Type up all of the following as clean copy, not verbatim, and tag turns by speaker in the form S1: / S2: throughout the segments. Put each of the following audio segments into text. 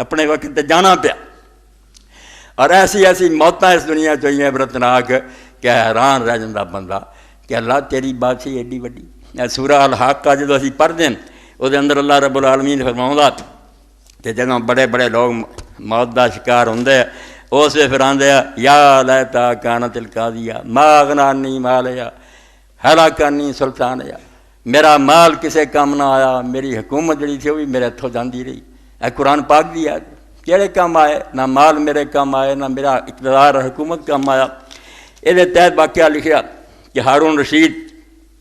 S1: اپنے وقت تے جانا پیا. اور ایسی ایسی موتاں اس دنیا چوئی عبرتناک کہ حیران رہ جاتا بندہ کہ اللہ تیری بادشاہی ایڈی وڈی. سورہ الحاقہ جدو اسی پڑھتے ہیں وہ اندر اللہ رب العالمین فرماؤں کہ جدوں بڑے بڑے لوگ موت دا شکار ہوندے اس ویلے پھر آندے یا لیتا کانت القاضیہ ما اغنی عنی مالیا ہلاک عنی سلطانیا. میرا مال کسے کام نہ آیا, میری حکومت جڑی تھی وہ بھی میرے ہتھوں جاندی رہی. اے قرآن پاک دی ہے کہڑے کام آئے؟ نہ مال میرے کام آئے, نہ میرا اقتدار حکومت کام آیا. یہ تحت واقعہ لکھیا کہ ہارون رشید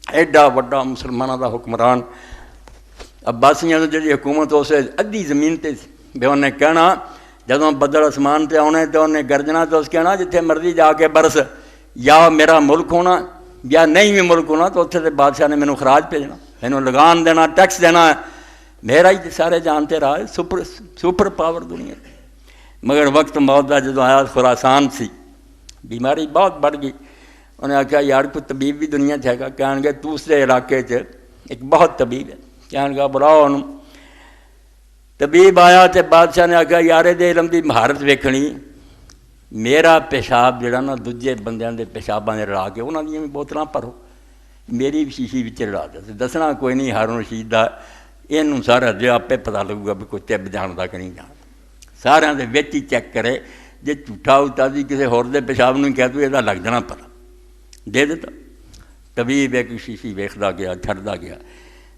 S1: ایڈا وڈا مسلمانوں دا حکمران, عباسیاں جی حکومت اسے ادھی زمین تے بھی انہیں کہنا جدوں بدل آسمان تے آنے تو انہیں گرجنا تو اس کہنا جتھے مرضی جا کے برس, یا میرا ملک ہونا یا نہیں بھی ملک ہونا تو اتنے بادشاہ نے مینوں خراج بھیجنا, مینوں لگان دینا, ٹیکس دینا ہے. میرا ہی سارے جانتے رہا ہے سپر پاور دنیا. مگر وقت موت دا جدوں آیا خراسان سی, بیماری بہت بڑھ گئی. انہیں آخیا یار کوئی طبیب بھی دنیا چ ہے گا؟ کہن گے دوسرے علاقے چ ایک بہت طبیب ہے. کہن گا بلاؤ انہوں. طبیب آیا تو بادشاہ نے آخیا یار دے علم دی مہارت ویکھنی, میرا پیشاب جڑا نا دوجے بندیاں دے پیشاباں نے رلا کے انہاں دیاں بھی بوتلاں بھرو, میری بھی شیشی وچ رلا دے. دسنا کوئی نہیں ہارون رشید دا, اینوں سارا دے آپے پتہ لگے گا بھی کوئی طب جاندا کہ نہیں جاندا. سارے دے وچ ہی چیک کرے, جے جھوٹا استادی کسی ہور دے پیشاب نوں کہہ تو یہ لگ جانا پتہ دے دیتا. طبیب ایک شیشی ویکھدا گیا چھڈدا گیا.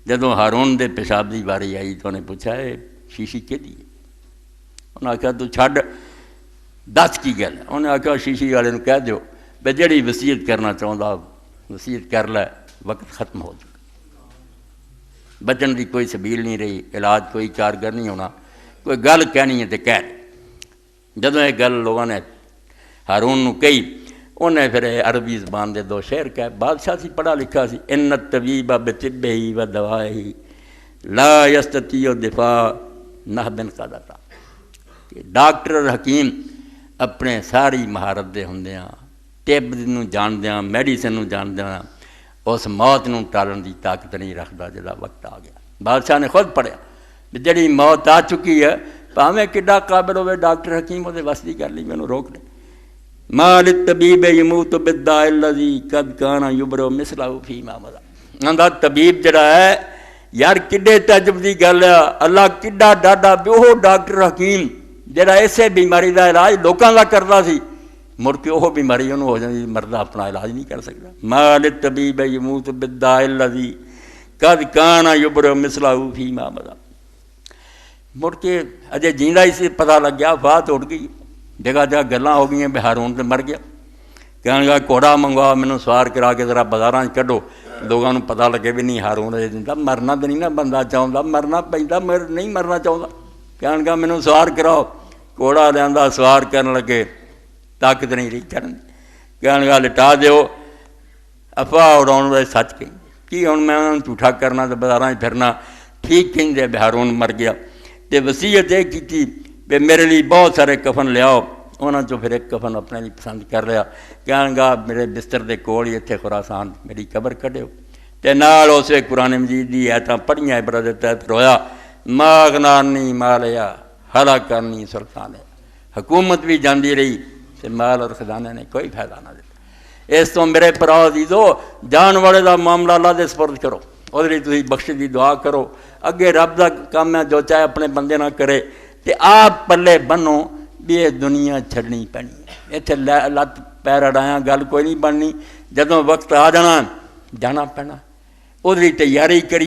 S1: جدوں ہارون دے پیشاب دی واری آئی تو انہیں پوچھا اے شیشی کہدی ہے؟ انہیں آخیا تو چھڈ دس کی گل ہے. انہیں آخیا شیشی والے کہہ دیو بے جڑی وصیت کرنا چاہتا وصیت کر لے, وقت ختم ہو چکا, بچن دی کوئی سبیل نہیں رہی, علاج کوئی کارگر نہیں ہونا, کوئی گل کہنی ہے تو کہہ. جدوں یہ گل لوگوں نے ہارون نو کہی, انہیں پھر عربی زبان دے دو شعر کہے. بادشاہ سی پڑھا لکھا سی, ان الطبیب بطبہ و دوائہ لا یستطیع دفاع نہب قدرہ. کہ ڈاکٹر حکیم اپنے ساری مہارت دے ہوندیاں, طب نوں جاندیاں, میڈیسن نوں جاندیاں, اس موت نوں ٹالن دی طاقت نہیں رکھدا جدا وقت آ گیا. بادشاہ نے خود پڑھیا جڑی موت آ چکی ہے, بھاویں کڈا قابل ہوئے ڈاکٹر حکیم وہ وس دی کر لی, مینوں روک دے. ما للطبیب یموت بالداء الذی قد کان یبرؤ مثلہ فیما مضی. آندا طبیب جڑا ہے یار کڈے تعجب دی گل ہے, اللہ کڈا ڈاڈا وہ ڈاکٹر حکیم جڑا اسے بیماری دا علاج لوکاں دا کردا سی, مڑ کے وہ بیماری انہوں ہو جاندی, مردا اپنا علاج نہیں کر سکتا. ما للطبیب یموت بالداء الذی قد کان یبرؤ مثلہ فیما مضی. مڑ کے اجے جیندا ہی سی پتہ لگ گیا, وفات اٹھ گئی. جگہ جگہ گلاں ہو گئی بھی ہارون تے مر گیا. کہنے لگا گھوڑا منگوا مینوں سوار کرا کے ذرا بازاراں کڈو, لوگوں پتہ لگے بھی نہیں ہارون اجے زندہ. مرنا تو نہیں نا بندہ چاہتا, مرنا پیندا مگر نہیں مرنا چاہتا. کہنے لگا مینوں سوار کراؤ, گھوڑا لیا سوار کرن لگے, طاقت نہیں رہی چڑھن. کہنے لگا لٹا دیو, افواہ اڑاؤن والے سچ کہیں کی ہوں میں انہوں جھوٹا کرنا تو بازاراں پھرنا. ٹھیک کہیں دے ہارون مر گیا. تے وصیت یہ کی کہ میرے لیے بہت سارے کفن لیاؤ. انہوں چوں پھر ایک کفن اپنے لیے پسند کر لیا. کہنے گا میرے بستر دے کول ہی اتنے خراسان میری قبر کڈیو. تے نال اسے قرآن مجید دی ایتاں پڑھیاں عبرت دے تحت رویا, ما اغنی عنی مالیا ہلاک عنی سلطانیا. حکومت بھی جاندی رہی تے مال اور خزانے نے کوئی فائدہ نہ دیتا. اس تو میرے پراؤ عزیزو جان والے دا معاملہ اللہ دے سپرد کرو, وہ تھی بخش دی دعا کرو. اگے رب دا کام ہے جو چاہے اپنے بندے نہ کرے, تے آپ پلے بنو بھی یہ دنیا چھڑنی پینی ہے. اتنے لت پیر اڑایا گل کوئی نہیں بننی. جدوں وقت آ جانا پینا, وہ تیاری کری.